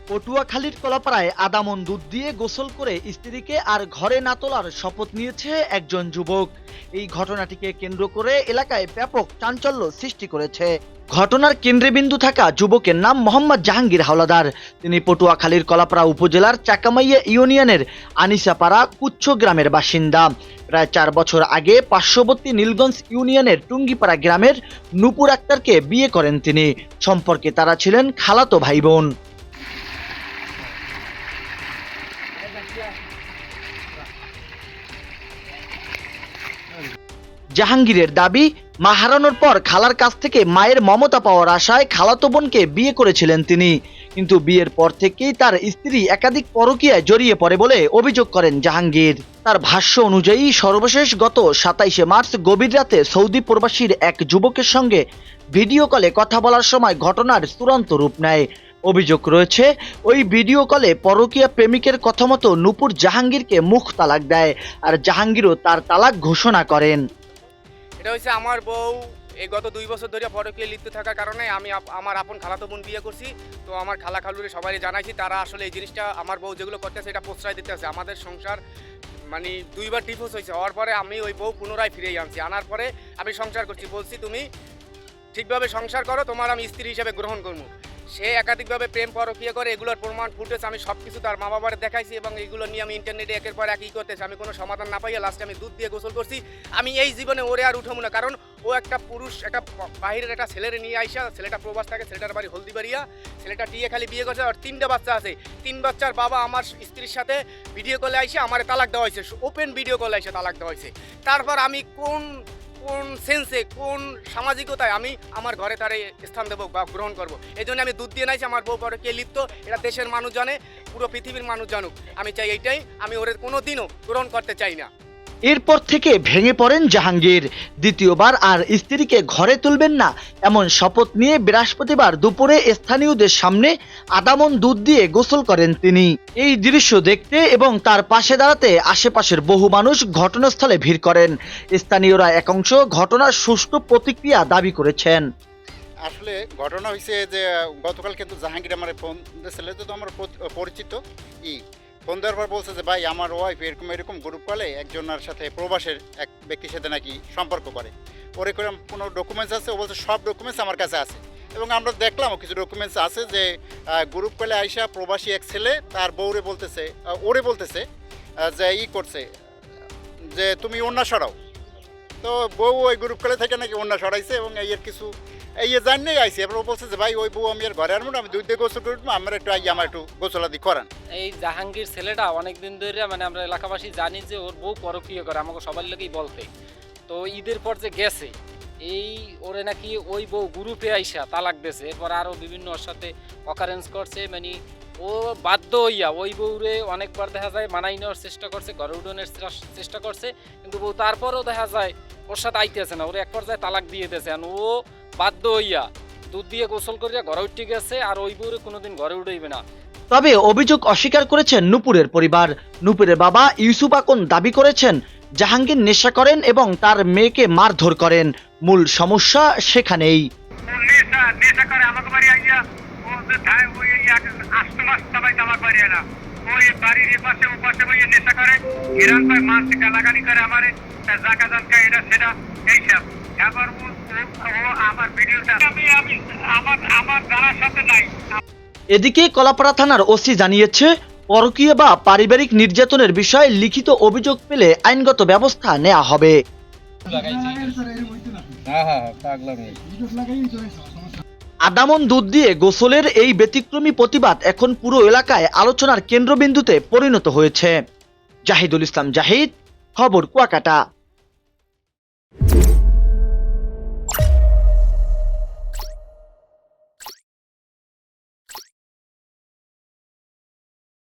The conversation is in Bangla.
পটুয়াখালীর কলাপাড়ায় আদামন দুধ দিয়ে গোসল করে স্ত্রীকে আর ঘরে না তোলার শপথ নিয়েছে একজন যুবক। এই ঘটনাটিকে কেন্দ্র করে এলাকায় ব্যাপক চাঞ্চল্য সৃষ্টি করেছে। ঘটনার কেন্দ্রবিন্দু থাকা যুবকের নাম মোহাম্মদ জাহাঙ্গীর হাওলাদার। তিনি পটুয়াখালীর কলাপাড়া উপজেলার চাকামাইয়া ইউনিয়নের আনিসাপাড়া কুচ্ছ গ্রামের বাসিন্দা। প্রায় 4 বছর আগে পার্শ্ববর্তী নীলগঞ্জ ইউনিয়নের টুঙ্গিপাড়া গ্রামের নূপুর আক্তারকে বিয়ে করেন তিনি। সম্পর্কে তারা ছিলেন খালাতো ভাই বোন। জাহাঙ্গীরের দাবি, মা হারানোর পর খালার কাছ থেকে মায়ের মমতা পাওয়ার আশায় খালাতো বোনকে বিয়ে করেছিলেন তিনি। কিন্তু বিয়ের পর থেকেই তার স্ত্রী একাধিক পরকীয়ায় জড়িয়ে পড়ে বলে অভিযোগ করেন জাহাঙ্গীর। তার ভাষ্য অনুযায়ী সর্বশেষ গত 27শে মার্চ গভীর রাতে সৌদি প্রবাসীর এক যুবকের সঙ্গে ভিডিও কলে কথা বলার সময় ঘটনার চূড়ান্ত রূপ নেয়। অভিযোগ রয়েছে, ওই ভিডিও কলে পরকীয়া প্রেমিকের কথা মতো নূপুর জাহাঙ্গীরকে মুখ তালাক দেয়, আর জাহাঙ্গীরও তার তালাক ঘোষণা করেন। এটা হচ্ছে আমার বউ এই গত 2 বছর ধরে পরকীয়ায় লিপ্ত থাকার কারণে আমি আমার আপন খালাতো বোন বিয়ে করছি। তো আমার খালা খালুরে সবাই জানাইছি, তারা আসলে এই জিনিসটা আমার বউ যেগুলো করতেছে এটা প্রশ্রয় দিতেছে। আমাদের সংসার মানে 2বার ডিভোর্স হয়েছে, হওয়ার পরে আমি ওই বউ পুনরায় ফিরেই আনছি। আনার পরে আমি সংসার করছি, বলছি তুমি ঠিকভাবে সংসার করো, তোমার আমি স্ত্রী হিসেবে গ্রহণ করবো। সে একাধিকভাবে প্রেম পরকীয়া করে, এগুলোর প্রমাণ ফুটেজ আমি সব কিছু তার মা বাবার দেখাইছি এবং এইগুলো নিয়ে আমি ইন্টারনেটে একের পর একই করতেছি। আমি কোনো সমাধান না পাইয়া লাস্টে আমি দুধ দিয়ে গোসল করছি। আমি এই জীবনে ওরে আর উঠাবো না, কারণ ও একটা পুরুষ, একটা বাহিরের একটা ছেলেরে নিয়ে আইসা, ছেলেটা প্রবাস থাকে, ছেলেটার বাড়ি হলদিবাড়িয়া, ছেলেটা টিয়ে খালি বিয়ে করছে, আর 3টা বাচ্চা আছে। 3 বাচ্চার বাবা আমার স্ত্রীর সাথে ভিডিও কলে আইসে আমার তালাক দেওয়া হয়েছে, ওপেন ভিডিও কলে আইসে তালাক দেওয়া হয়েছে। তারপর আমি কোন সেন্সে, কোন সামাজিকতায় আমি আমার ঘরে তারে স্থান দেবো বা গ্রহণ করবো? এই জন্য আমি দুধ দিয়ে নাইছি আমার বউ পরকীয়ায় লিপ্ত। এটা দেশের মানুষ জানে, পুরো পৃথিবীর মানুষ জানুক। আমি চাই এইটাই, আমি ওরে কোনো দিনও গ্রহণ করতে চাই না। এরপর থেকে ভেঙে পড়েন জাহাঙ্গীর। দ্বিতীয়বার আর স্ত্রীকে ঘরে তুলবেন না এমন শপথ নিয়ে বৃহস্পতিবার দুপুরে স্থানীয়দের সামনে আদামন দুধ দিয়ে গোসল করেন তিনি। এই দৃশ্য দেখতে এবং তার পাশে দাঁড়াতে আশেপাশের বহু মানুষ ঘটনাস্থলে ভিড় করেন। স্থানীয়রা একাংশ ঘটনার সুষ্ঠু প্রতিক্রিয়া দাবি করেছেন। আসলে ঘটনা হয়েছে যে গতকাল কিন্তু জাহাঙ্গীর আমার ফোন দিয়েছিল, তো আমার পরিচিত ফোন দেওয়ার পর বলছে যে ভাই আমার ওয়াইফ এরকম এরকম গ্রুপ কলে একজনের সাথে প্রবাসের এক ব্যক্তির সাথে নাকি সম্পর্ক করে। ওর করে কোনো ডকুমেন্টস আছে? ও বলছে সব ডকুমেন্টস আমার কাছে আছে, এবং আমরা দেখলাম কিছু ডকুমেন্টস আছে যে গ্রুপ কলে আইসা প্রবাসী এক ছেলে তার বউরে বলতেছে, ওরে বলতেছে যে করছে যে তুমি ওন্না সরাও। তো বউ ওই গ্রুপ কলে থেকে নাকি ওন্না সরাইছে, এবং এর কিছু জানিয়ে আইসি। এবার ও বলছে যে ভাই ওই বউ আমি আর ঘরে আনবো না, আমি দুধ দিয়ে গোসল করবো, আমার একটু গোসলাদি করান। এই জাহাঙ্গীর ছেলেটা অনেকদিন ধরে মানে আমরা এলাকাবাসী জানি যে ওর বউ পরকীয়া করে, আমাকে সবার লোকই বলতে। তো ঈদের পর যে গেছে এই ওরে নাকি ওই বউ গ্রুপে আইসা তালাক দিয়েছে, এরপর আরও বিভিন্ন ওর সাথে অকারেন্স করছে। মানে ও বাধ্য হইয়া ওই বউরে অনেকবার দেখা যায় মানাই নেওয়ার চেষ্টা করছে, ঘরে উঠোনের চেষ্টা করছে, কিন্তু বউ তারপরেও দেখা যায় ওর সাথে আইতেছে না, ওরে এক পর্যায়ে তালাক দিয়ে দিয়েছে। ও বাধ্য হইয়া দুধ দিয়ে গোসল করিয়া ঘরে উঠে গেছে, আর ওই বউরে কোনোদিন ঘরে উঠেইবে না। তবে অভিযোগ অস্বীকার করেছেন নূপুরের পরিবার। নূপুরের বাবা ইউসুফ আকন দাবি করেছেন জাহাঙ্গীর নেশা করেন এবং তার মেয়েকে মারধর করেন। মূল সমস্যা সেখানেই। এদিকে কলাপাড়া থানার ওসি জানিয়েছে, পরকীয়া বা পারিবারিক নির্যাতনের বিষয়ে লিখিত অভিযোগ পেলে আইনগত ব্যবস্থা নেওয়া হবে। আদামন দুধ দিয়ে গোসলের এই ব্যতিক্রমী প্রতিবাদ এখন পুরো এলাকায় আলোচনার কেন্দ্রবিন্দুতে পরিণত হয়েছে। জাহিদুল ইসলাম জাহিদ, খবর কুয়াকাটা।